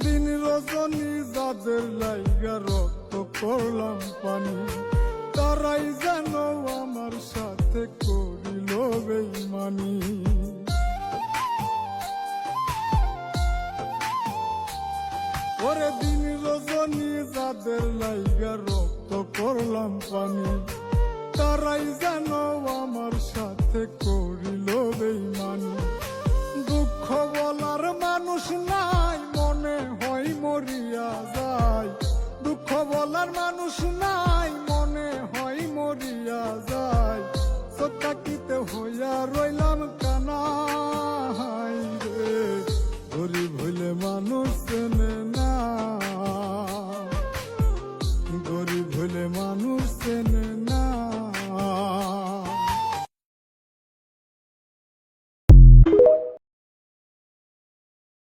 দিন রজনী যাদের লাইগা রক্ত করলাম পানি, তারাই যেন আমার সাথে করিল বেইমানি। ওরে দিন রজনী যাদের লাইগা রক্ত করলাম পানি, তারাই যেন আমার সাথে করিল বেইমানি। দুঃখ বলা